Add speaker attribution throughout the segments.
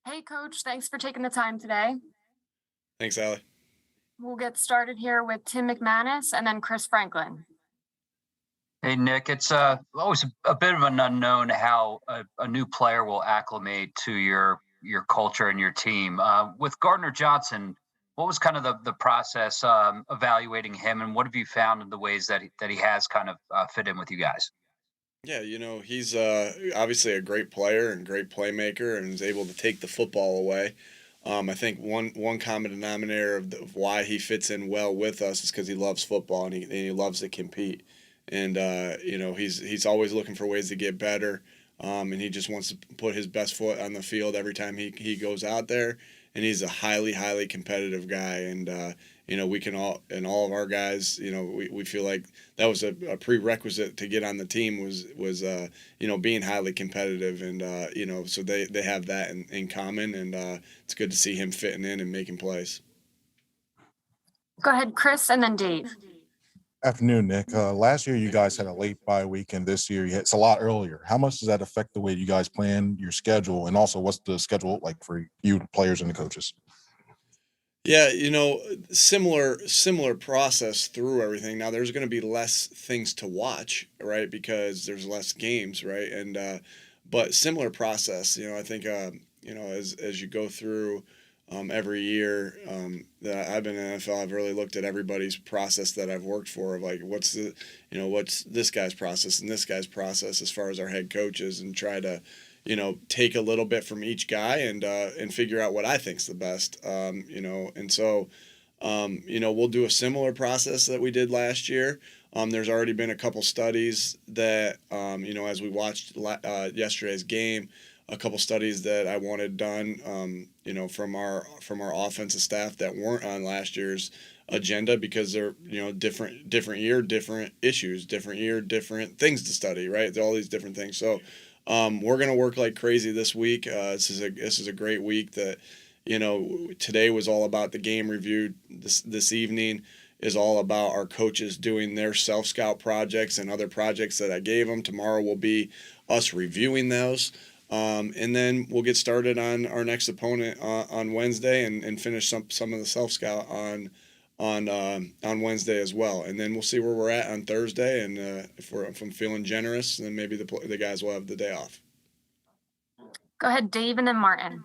Speaker 1: Hey, Coach, thanks for taking the time today.
Speaker 2: Thanks, Allie.
Speaker 1: We'll get started here with Tim McManus and then Chris Franklin.
Speaker 3: Hey Nick, it's always a bit of an unknown how a new player will acclimate to your culture and your team. With Gardner-Johnson, what was kind of the process evaluating him, and what have you found in the ways that he has kind of fit in with you guys?
Speaker 2: Yeah, he's obviously a great player and great playmaker and is able to take the football away. I think one common denominator of why he fits in well with us is because he loves football and he loves to compete. And he's always looking for ways to get better. And he just wants to put his best foot on the field every time he goes out there. And he's a highly competitive guy. And we can all of our guys, we feel like that was a prerequisite to get on the team was being highly competitive. And so they have that in common. And it's good to see him fitting in and making plays.
Speaker 1: Go ahead, Chris, and then Dave.
Speaker 4: Afternoon, Nick. Last year you guys had a late bye week, and this year it's a lot earlier. How much does that affect the way you guys plan your schedule, and also what's the schedule like for you, the players, and the coaches?
Speaker 2: Yeah, similar process through everything. Now there's going to be less things to watch, right? Because there's less games, right? And but similar process. I think as you go through every year that I've been in the NFL, I've really looked at everybody's process that I've worked for of like what's this guy's process and this guy's process as far as our head coaches and try to take a little bit from each guy and figure out what I think's the best. And so we'll do a similar process that we did last year. There's already been a couple studies that as we watched yesterday's game, a couple studies that I wanted done, from our offensive staff that weren't on last year's agenda because they're different year, different issues, different year, different things to study, right? All these different things. So we're gonna work like crazy this week. This is a great week that today was all about the game review. This evening is all about our coaches doing their self-scout projects and other projects that I gave them. Tomorrow will be us reviewing those. And then we'll get started on our next opponent on Wednesday and finish some of the self scout on Wednesday as well. And then we'll see where we're at on Thursday. And if I'm feeling generous, then maybe the guys will have the day off.
Speaker 1: Go ahead, Dave, and then Martin.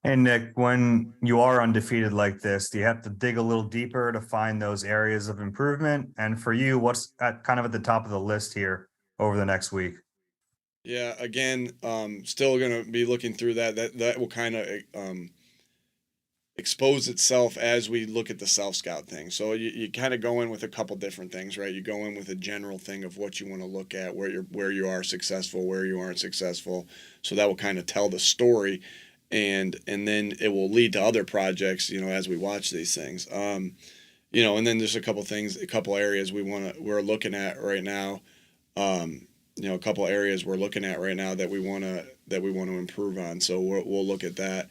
Speaker 5: Hey Nick, when you are undefeated like this, do you have to dig a little deeper to find those areas of improvement? And for you, what's kind of at the top of the list here over the next week?
Speaker 2: Yeah, again, still going to be looking through that. That will kind of expose itself as we look at the self scout thing. So you kind of go in with a couple different things, right? You go in with a general thing of what you want to look at, where you are successful, where you aren't successful. So that will kind of tell the story, and then it will lead to other projects, as we watch these things. And then there's a couple areas we're looking at right now. A couple areas we're looking at right now that we want to improve on. So we'll look at that.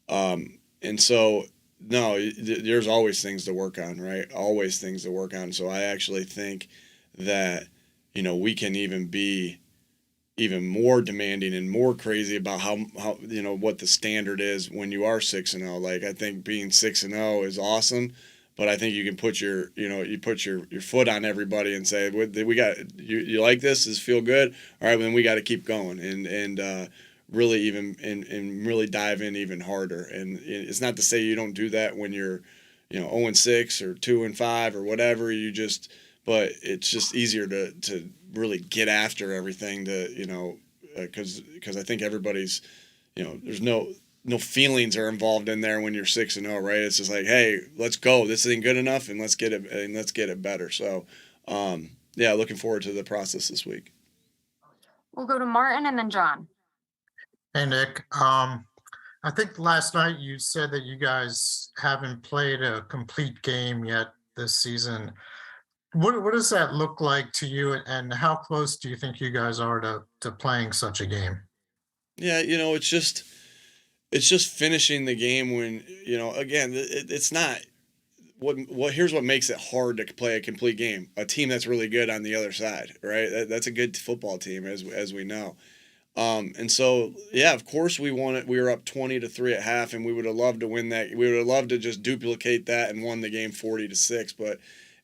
Speaker 2: And so no, there's always things to work on, right? Always things to work on. So I actually think that we can even be even more demanding and more crazy about how what the standard is when you are 6-0. Like I think being 6-0 is awesome. But I think you can put your foot on everybody and say, we got you like this? Does it feel good? All right, then we got to keep going and really even and really dive in even harder. And it's not to say you don't do that when you're 0-6 or 2-5 or whatever. But it's just easier to really get after everything because I think everybody's there's no feelings are involved in there when you're 6-0, right? It's just like, hey, let's go. This ain't good enough, and let's get it better. So, looking forward to the process this week.
Speaker 1: We'll go to Martin and then John.
Speaker 6: Hey Nick, I think last night you said that you guys haven't played a complete game yet this season. What does that look like to you, and how close do you think you guys are to playing such a game?
Speaker 2: Yeah, it's just finishing the game when again it's not what here's what makes it hard to play a complete game. A team that's really good on the other side, right? That's a good football team as we know. And so, yeah, of course we won it. We were up 20-3 at half, and we would have loved to win that. We would have loved to just duplicate that and won the game 40-6. But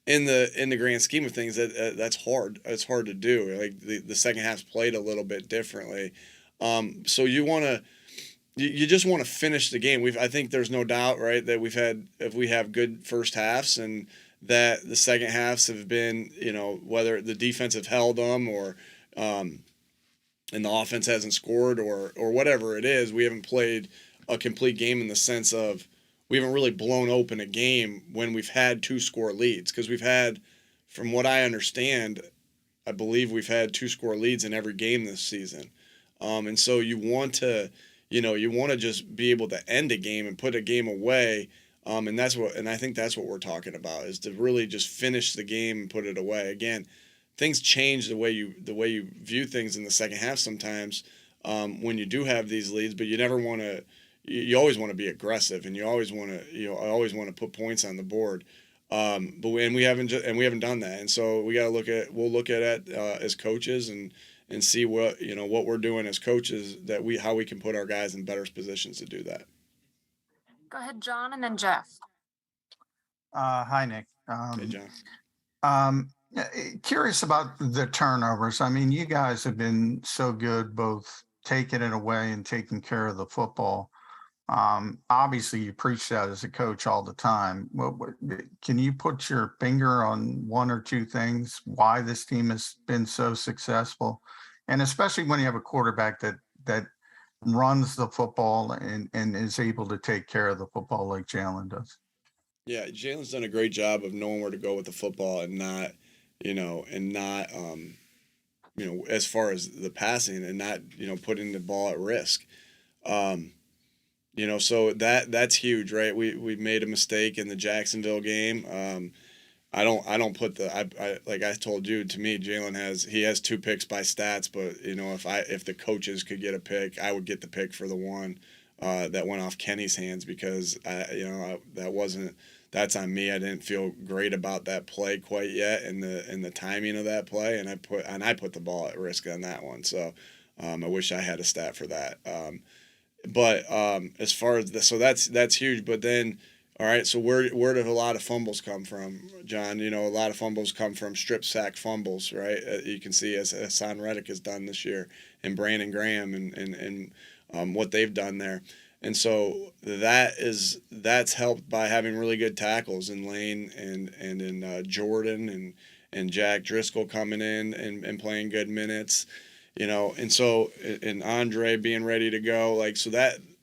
Speaker 2: in the grand scheme of things, that's hard. It's hard to do. Like the second half's played a little bit differently. So you just want to finish the game. I think there's no doubt, right, that if we have good first halves and that the second halves have been, whether the defense have held them or and the offense hasn't scored or whatever it is, we haven't played a complete game in the sense of we haven't really blown open a game when we've had 2-score leads, because we've had, from what I understand, I believe we've had 2-score leads in every game this season. And so you want to just be able to end a game and put a game away. And I think that's what we're talking about, is to really just finish the game and put it away. Again, things change the way you view things in the second half sometimes when you do have these leads, but you never want to. You always want to be aggressive, and you always want to put points on the board. We haven't done that, and so we'll look at it as coaches and see what we're doing as coaches, how we can put our guys in better positions to do that.
Speaker 1: Go ahead, John, and then Jeff.
Speaker 7: Hi, Nick.
Speaker 2: Hey, John.
Speaker 7: Curious about the turnovers. I mean, you guys have been so good, both taking it away and taking care of the football. Obviously, you preach that as a coach all the time. Can you put your finger on one or two things why this team has been so successful? And especially when you have a quarterback that runs the football and is able to take care of the football like Jalen does.
Speaker 2: Yeah, Jalen's done a great job of knowing where to go with the football and not as far as the passing and not, putting the ball at risk. So that's huge, right? We made a mistake in the Jacksonville game. I don't put like I told you, to me, Jalen has 2 picks by stats, but if the coaches could get a pick, I would get the pick for the one that went off Kenny's hands, because that's on me. I didn't feel great about that play quite yet, and the timing of that play, and I put the ball at risk on that one. So I wish I had a stat for that. But as far as so that's huge. But then, all right, so where do a lot of fumbles come from, John? A lot of fumbles come from strip sack fumbles, right? You can see as Hassan Reddick has done this year, and Brandon Graham and what they've done there. And so that's helped by having really good tackles in Lane and in Jordan and Jack Driscoll coming in and playing good minutes, and so and Andre being ready to go, like, so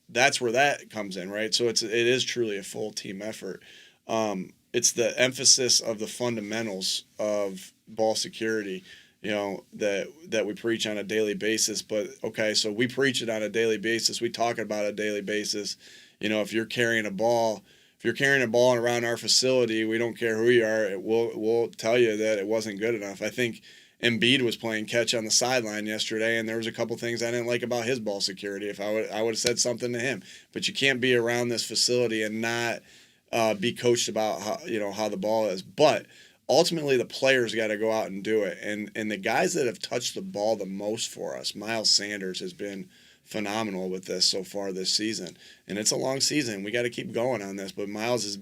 Speaker 2: that's where that comes in, right? So it is truly a full team effort. It's the emphasis of the fundamentals of ball security, that we preach on a daily basis. But okay, so we preach it on a daily basis. We talk about it on a daily basis. If you're carrying a ball around our facility, we don't care who you are. We'll tell you that it wasn't good enough. I think Embiid was playing catch on the sideline yesterday, and there was a couple things I didn't like about his ball security. If I would have said something to him. But you can't be around this facility and not be coached about how the ball is. But ultimately, the players got to go out and do it. And the guys that have touched the ball the most for us, Miles Sanders has been phenomenal with this so far this season. And it's a long season. We got to keep going on this. But Miles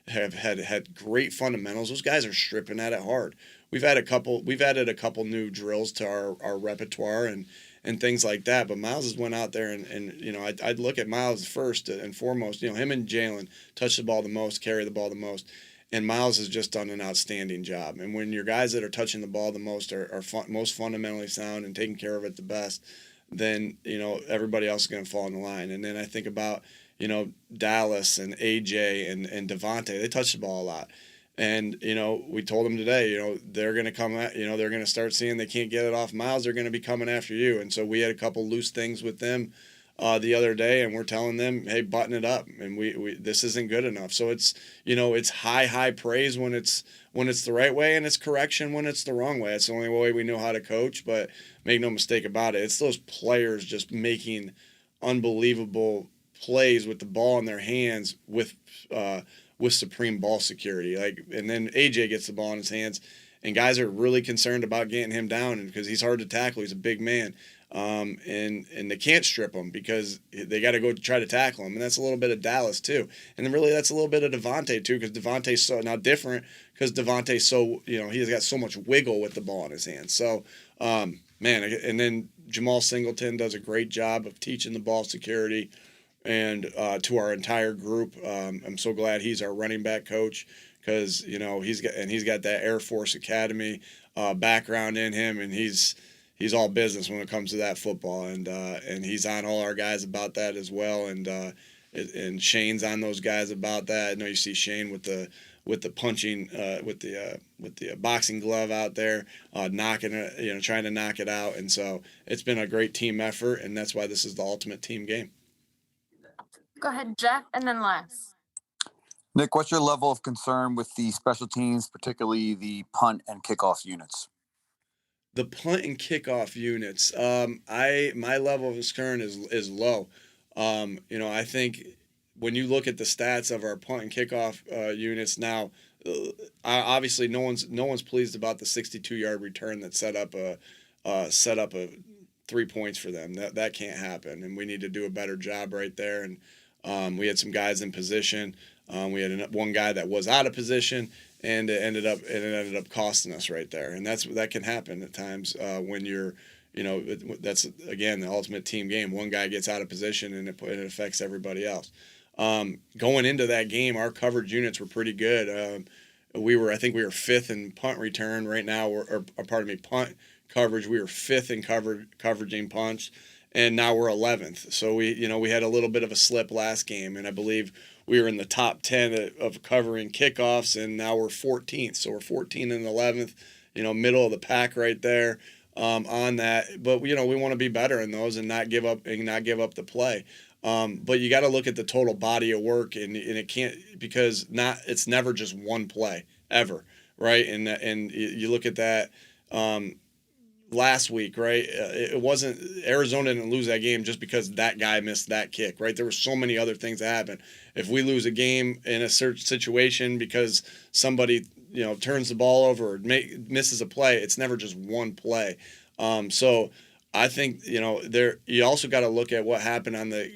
Speaker 2: have had great fundamentals. Those guys are stripping at it hard. We've added a couple new drills to our repertoire and things like that. But Miles has went out there and I'd look at Miles first and foremost. Him and Jalen touch the ball the most, carry the ball the most. And Miles has just done an outstanding job. And when your guys that are touching the ball the most are most fundamentally sound and taking care of it the best, then everybody else is going to fall in the line. And then I think about Dallas and AJ and Devontae. They touch the ball a lot. And we told them today, they're going to come at, they're going to start seeing they can't get it off Miles. They're going to be coming after you. And so we had a couple loose things with them the other day, and we're telling them, hey, button it up, and we this isn't good enough. So it's it's high praise when it's the right way, and it's correction when it's the wrong way. It's the only way we know how to coach. But make no mistake about it, it's those players just making unbelievable plays with the ball in their hands with supreme ball security. And then AJ gets the ball in his hands, and guys are really concerned about getting him down because he's hard to tackle. He's a big man. And they can't strip him because they got to go try to tackle him. And that's a little bit of Dallas too. And then really that's a little bit of Devontae too, because Devontae's so now different because Devontae's so, he's got so much wiggle with the ball in his hands. So, man, and then Jamal Singleton does a great job of teaching the ball security and to our entire group. I'm so glad he's our running back coach because, he's got that Air Force Academy background in him, and he's all business when it comes to that football, and he's on all our guys about that as well, and Shane's on those guys about that. I know you see Shane with the punching with the boxing glove out there, knocking it, trying to knock it out, and so it's been a great team effort, and that's why this is the ultimate team game.
Speaker 1: Go ahead, Jeff, and then Les.
Speaker 8: Nick, what's your level of concern with the special teams, particularly the punt and kickoff units?
Speaker 2: The punt and kickoff units, my level of concern is low. I think when you look at the stats of our punt and kickoff units now, obviously no one's pleased about the 62-yard return that set up a 3 points for them. That can't happen, and we need to do a better job right there. And we had some guys in position. We had one guy that was out of position, and it ended up costing us right there. And that can happen at times when you're, that's again the ultimate team game. One guy gets out of position and it affects everybody else. Going into that game, our coverage units were pretty good. I think we were fifth in punt return right now, punt coverage. We were fifth in coveraging punts, and now we're 11th. So we had a little bit of a slip last game, and I believe we were in the top 10 of covering kickoffs, and now we're 14th. So we're 14 and 11th, middle of the pack right there on that. But we want to be better in those and not give up the play. But you got to look at the total body of work, and it can't, because it's never just one play ever, right? And you look at that last week, right? It wasn't, Arizona didn't lose that game just because that guy missed that kick, right? There were so many other things that happened. If we lose a game in a certain situation because somebody turns the ball over or misses a play, it's never just one play. So I think you also got to look at what happened on the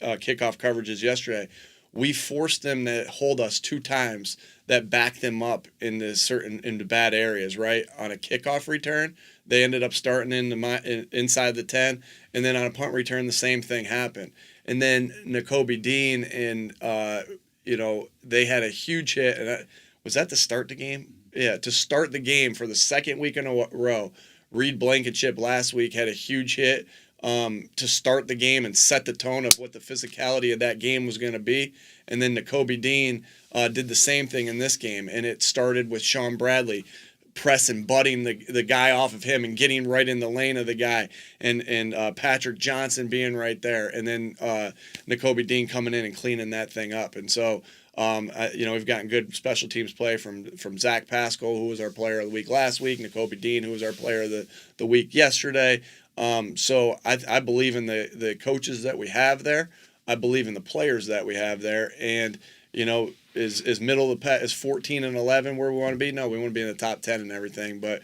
Speaker 2: kickoff coverages yesterday. We forced them to hold us 2 times that backed them up into bad areas, right? On a kickoff return, they ended up starting inside the 10, and then on a punt return, the same thing happened. And then Nakobe Dean and they had a huge hit. And was that to start the game? Yeah, to start the game for the second week in a row. Reed Blankenship last week had a huge hit to start the game and set the tone of what the physicality of that game was going to be. And then Nakobe Dean did the same thing in this game, and it started with Sean Bradley pressing, butting the guy off of him and getting right in the lane of the guy, and Patrick Johnson being right there, and then Nakobe Dean coming in and cleaning that thing up. And so we've gotten good special teams play from Zach Pascal, who was our player of the week last week, Nakobe Dean, who was our player of the week yesterday. So I believe in the coaches that we have there. I believe in the players that we have there. And, is middle of the pack, is 14 and 11 where we want to be? No, we want to be in the top 10 and everything. But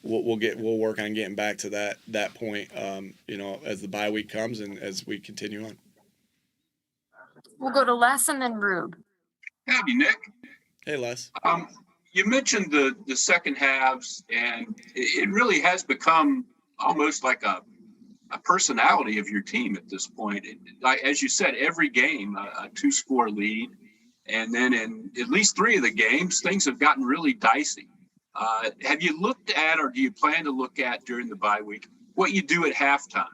Speaker 2: we'll work on getting back to that point, as the bye week comes and as we continue on.
Speaker 1: We'll go to Les and then Rube.
Speaker 9: Howdy, Nick.
Speaker 2: Hey, Les.
Speaker 9: You mentioned the second halves, and it really has become almost like a personality of your team at this point. Like, as you said, every game, a 2-score lead. And then in at least 3 of the games, things have gotten really dicey. Have you looked at, or do you plan to look at during the bye week, what you do at halftime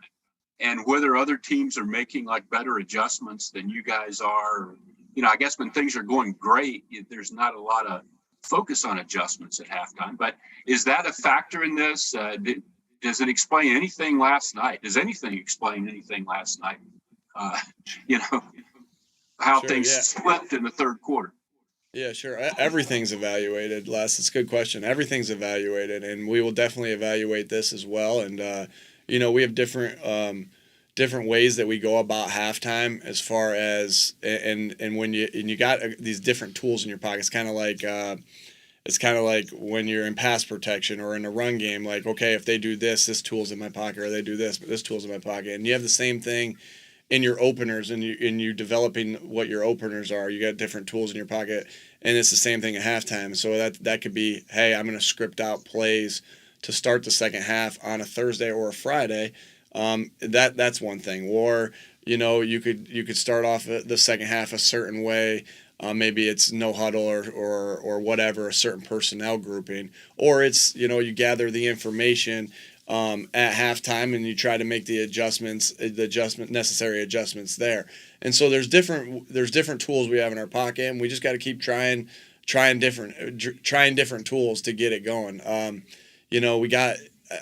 Speaker 9: and whether other teams are making like better adjustments than you guys are? I guess when things are going great, there's not a lot of focus on adjustments at halftime. But is that a factor in this? Does it explain anything last night? Does anything explain anything last night? How
Speaker 2: Sure,
Speaker 9: things
Speaker 2: yeah.
Speaker 9: slipped in the third quarter.
Speaker 2: Yeah, sure. Everything's evaluated, Les. It's a good question. Everything's evaluated, and we will definitely evaluate this as well. And we have different ways that we go about halftime as far as and when you got these different tools in your pockets, kind of like it's kind of like when you're in pass protection or in a run game, like, okay, if they do this, this tool's in my pocket, or they do this, but this tool's in my pocket. And you have the same thing in your openers, and you developing what your openers are. You got different tools in your pocket, and it's the same thing at halftime. So that could be, hey, I'm going to script out plays to start the second half on a Thursday or a Friday. That's one thing. Or you could start off the second half a certain way. Maybe it's no huddle or whatever, a certain personnel grouping, or it's you gather the information at halftime and you try to make the necessary adjustments there. And so there's different tools we have in our pocket, and we just got to keep trying different tools to get it going.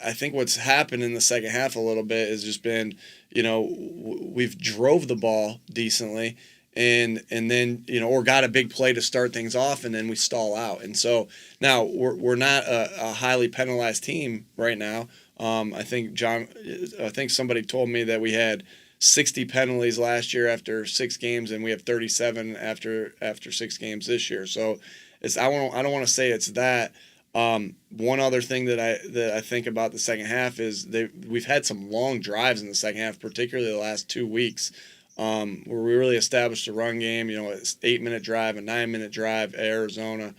Speaker 2: I think what's happened in the second half a little bit has just been, we've drove the ball decently, and then or got a big play to start things off, and then we stall out. And so now we're not a highly penalized team right now. I think somebody told me that we had 60 penalties last year after 6 games, and we have 37 after 6 games this year. So I don't want to say it's that. One other thing that I think about the second half is we've had some long drives in the second half, particularly the last 2 weeks, where we really established a run game. It's 8-minute drive, a 9-minute drive, Arizona,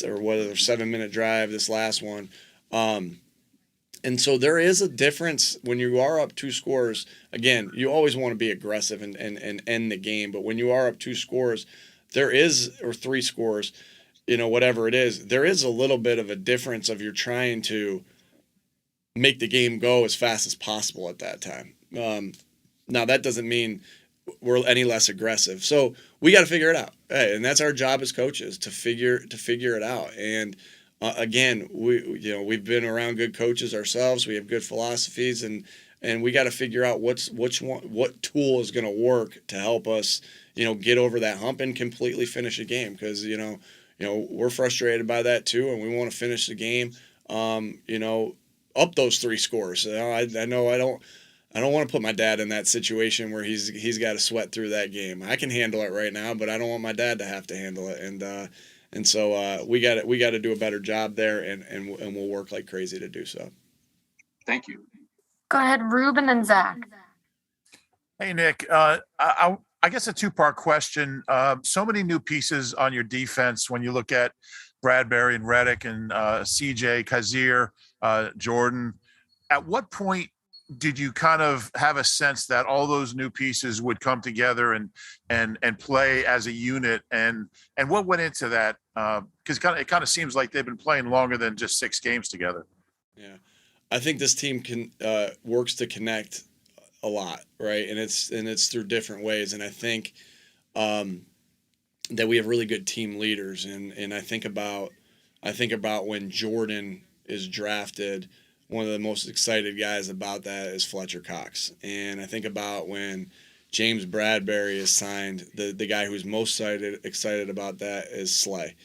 Speaker 2: or whether 7-minute drive this last one. And so there is a difference when you are up 2 scores. Again, you always want to be aggressive and end the game, but when you are up 2 scores, or 3 scores, whatever it is, there is a little bit of a difference of you're trying to make the game go as fast as possible at that time. Now that doesn't mean we're any less aggressive. So we got to figure it out. Hey, and that's our job as coaches, to figure it out. And again, we've been around good coaches ourselves. We have good philosophies, and we got to figure out what tool is going to work to help us, get over that hump and completely finish a game. Because we're frustrated by that too, and we want to finish the game, up those 3 scores. I know I don't want to put my dad in that situation where he's got to sweat through that game. I can handle it right now, but I don't want my dad to have to handle it. And so we got to do a better job there, and we'll work like crazy to do so.
Speaker 9: Thank you.
Speaker 1: Go ahead, Rube, and then Zach.
Speaker 10: Hey, Nick. I guess a 2-part question. So many new pieces on your defense when you look at Bradbury and Reddick and CJ, Kazir, Jordan. At what point did you kind of have a sense that all those new pieces would come together and play as a unit, and what went into that? Because it kind of seems like they've been playing longer than just 6 games together.
Speaker 2: Yeah, I think this team works to connect a lot, right? And it's through different ways. And I think that we have really good team leaders. And I think about when Jordan is drafted. One of the most excited guys about that is Fletcher Cox. And I think about when James Bradbury is signed, the guy who's most excited about that is Slay.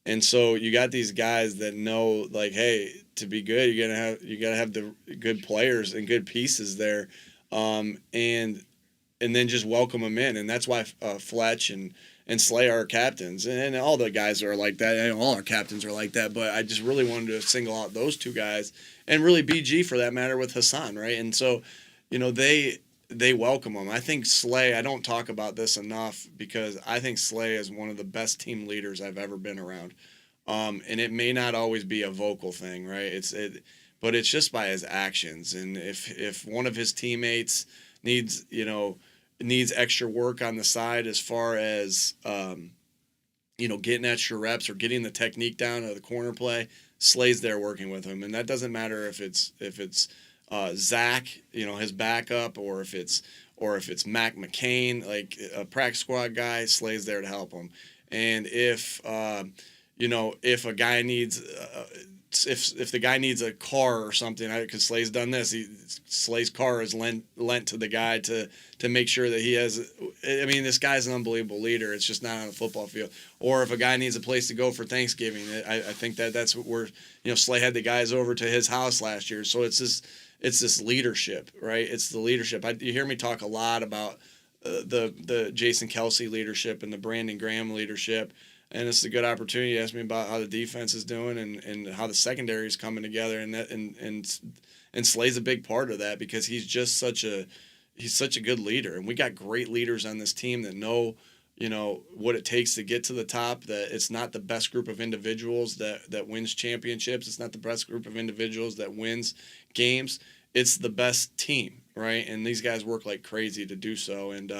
Speaker 2: And so you got these guys that know, like, hey, to be good, you gotta have the good players and good pieces there, and then just welcome them in. And that's why Fletch and Slay are our captains, and all the guys are like that. And all our captains are like that. But I just really wanted to single out those 2 guys, and really BG for that matter with Hassan, right? And so, they welcome them. I think Slay, I don't talk about this enough, because I think Slay is one of the best team leaders I've ever been around. And it may not always be a vocal thing, right? But it's just by his actions. And if one of his teammates needs extra work on the side as far as getting extra reps or getting the technique down of the corner play, Slay's there working with him. And that doesn't matter if it's Zach, his backup, or if it's Mac McCain, like a practice squad guy, Slay's there to help him. And if a guy needs if the guy needs a car or something, because Slay's done this, Slay's car is lent to the guy to make sure that he has. I mean, this guy's an unbelievable leader. It's just not on the football field. Or if a guy needs a place to go for Thanksgiving, I think that's what Slay had the guys over to his house last year. So it's this leadership, right? It's the leadership. You hear me talk a lot about the Jason Kelsey leadership and the Brandon Graham leadership. and it's a good opportunity. You asked me about how the defense is doing and how the secondary is coming together, and Slay's a big part of that because he's such a good leader, and we got great leaders on this team that know, what it takes to get to the top. That it's not the best group of individuals that wins championships. It's not the best group of individuals that wins games. It's the best team, right? And these guys work like crazy to do so. And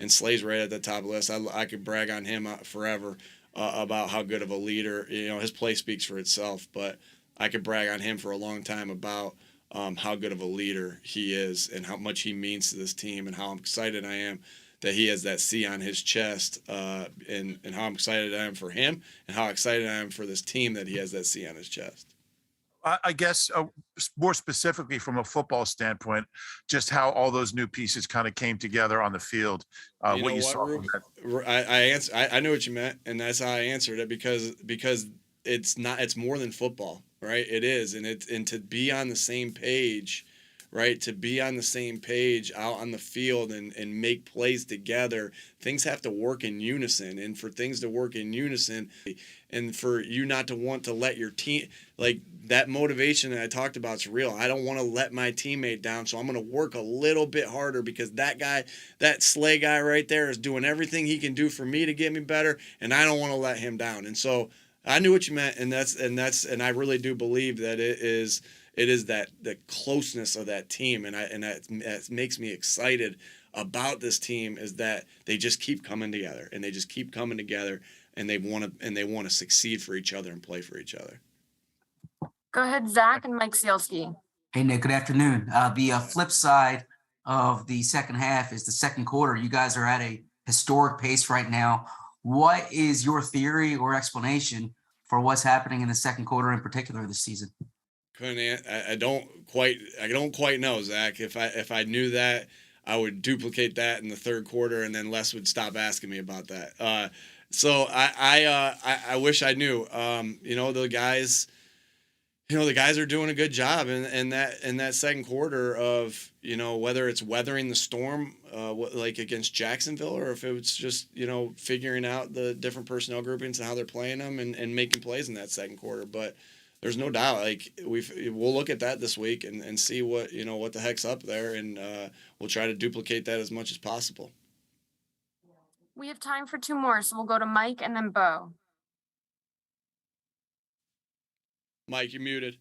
Speaker 2: Slay's right at the top of the list. I could brag on him forever about how good of a leader. His play speaks for itself, but I could brag on him for a long time about how good of a leader he is and how much he means to this team and how excited I am that he has that C on his chest, and how I'm excited I am for him and how excited I am for this team that he has that C on his chest.
Speaker 10: I guess more specifically from a football standpoint, just how all those new pieces kind of came together on the field. What you saw from that.
Speaker 2: I knew what you meant, and that's how I answered it because it's more than football, right? It is, and to be on the same page, right? To be on the same page out on the field and make plays together, things have to work in unison. And for things to work in unison, and for you not to want to let your team, like that motivation that I talked about is real. I don't want to let my teammate down, so I'm going to work a little bit harder because that guy, that Slay guy right there is doing everything he can do for me to get me better, and I don't want to let him down. And so I knew what you meant, and I really do believe that it is that the closeness of that team, and that makes me excited about this team is that they just keep coming together, and they want to succeed for each other and play for each other.
Speaker 1: Go ahead, Zach and Mike Sealski.
Speaker 11: Hey, Nick, good afternoon. The flip side of the second half is the second quarter. You guys are at a historic pace right now. What is your theory or explanation for what's happening in the second quarter in particular this season?
Speaker 2: I don't quite know, Zach. If I knew that, I would duplicate that in the third quarter, and then Les would stop asking me about that. So I wish I knew. The guys are doing a good job in that second quarter of, whether it's weathering the storm, like against Jacksonville, or if it was just, figuring out the different personnel groupings and how they're playing them and making plays in that second quarter. But there's no doubt, like we'll look at that this week and see what the heck's up there, and we'll try to duplicate that as much as possible.
Speaker 1: We have time for two more, so we'll go to Mike and then Bo.
Speaker 2: Mike, you're muted.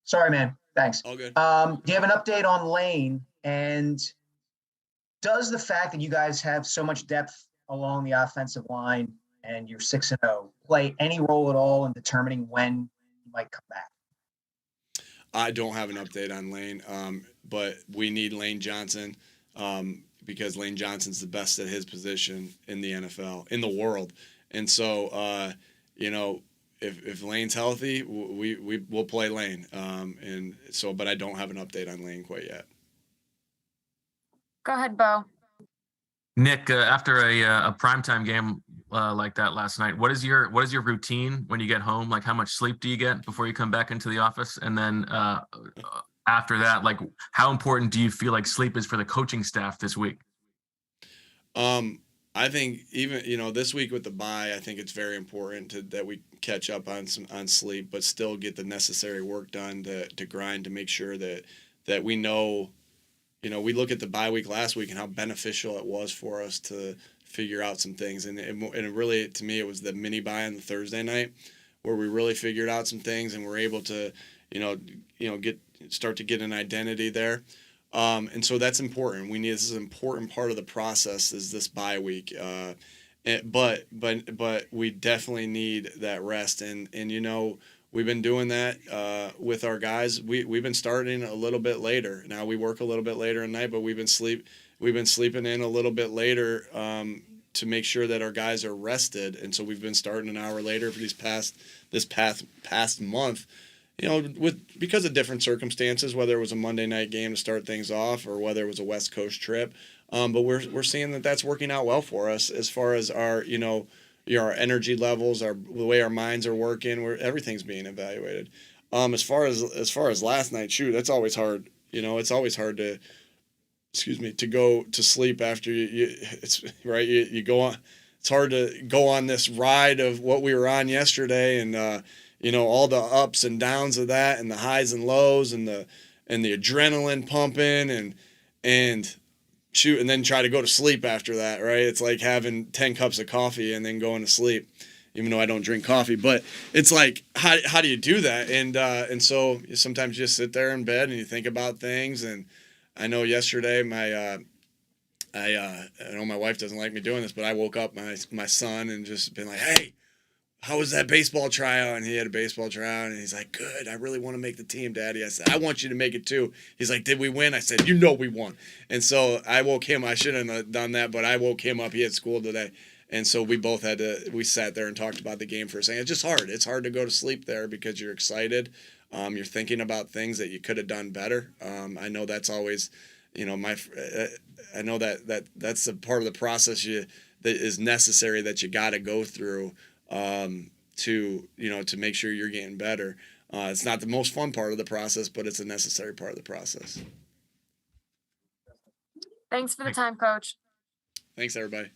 Speaker 12: Sorry, man. Thanks.
Speaker 2: All good.
Speaker 12: Do you have an update on Lane? And does the fact that you guys have so much depth along the offensive line and you're 6-0 play any role at all in determining when you might come back?
Speaker 2: I don't have an update on Lane, but we need Lane Johnson because Lane Johnson's the best at his position in the NFL, in the world. And so, if Lane's healthy, we'll play Lane. But I don't have an update on Lane quite yet.
Speaker 1: Go ahead, Bo.
Speaker 13: Nick, after a primetime game like that last night, what is your routine when you get home? Like, how much sleep do you get before you come back into the office? And then after that, like, how important do you feel like sleep is for the coaching staff this week?
Speaker 2: I think even this week with the bye, I think it's very important that we catch up on sleep, but still get the necessary work done to grind to make sure that we know. We look at the bye week last week and how beneficial it was for us to figure out some things, and it really, to me, it was the mini bye on the Thursday night where we really figured out some things and were able to start to get an identity there. And so that's important. This is an important part of the process is this bye week. But we definitely need that rest. And we've been doing that with our guys. We've been starting a little bit later. Now we work a little bit later at night, but we've been sleeping in a little bit later to make sure that our guys are rested. And so we've been starting an hour later for this past month. Because of different circumstances, whether it was a Monday night game to start things off or whether it was a West Coast trip. But we're seeing that that's working out well for us as far as our, our energy levels, the way our minds are working, everything's being evaluated. As far as last night, shoot, that's always hard. It's always hard to go to sleep after it's right. You go on. it's hard to go on this ride of what we were on yesterday, and you know, all the ups and downs of that, and the highs and lows, and the adrenaline pumping, and shoot, and then try to go to sleep after that, right? It's like having 10 cups of coffee and then going to sleep, even though I don't drink coffee. But it's like, how do you do that? And so sometimes you just sit there in bed and you think about things. And I know yesterday I know my wife doesn't like me doing this, but I woke up my son and just been like, hey, how was that baseball tryout? And he had a baseball tryout, and he's like, good. I really want to make the team, Daddy. I said, I want you to make it too. He's like, did we win? I said, you know we won. And so I woke him. I shouldn't have done that, but I woke him up. He had school today. And so we both we sat there and talked about the game for a second. It's just hard. It's hard to go to sleep there because you're excited. You're thinking about things that you could have done better. I know that's always, you know, I know that's a part of the process that is necessary that you got to go through. To make sure you're getting better. It's not the most fun part of the process, but it's a necessary part of the process.
Speaker 1: Thanks for the time, Coach.
Speaker 2: Thanks, everybody.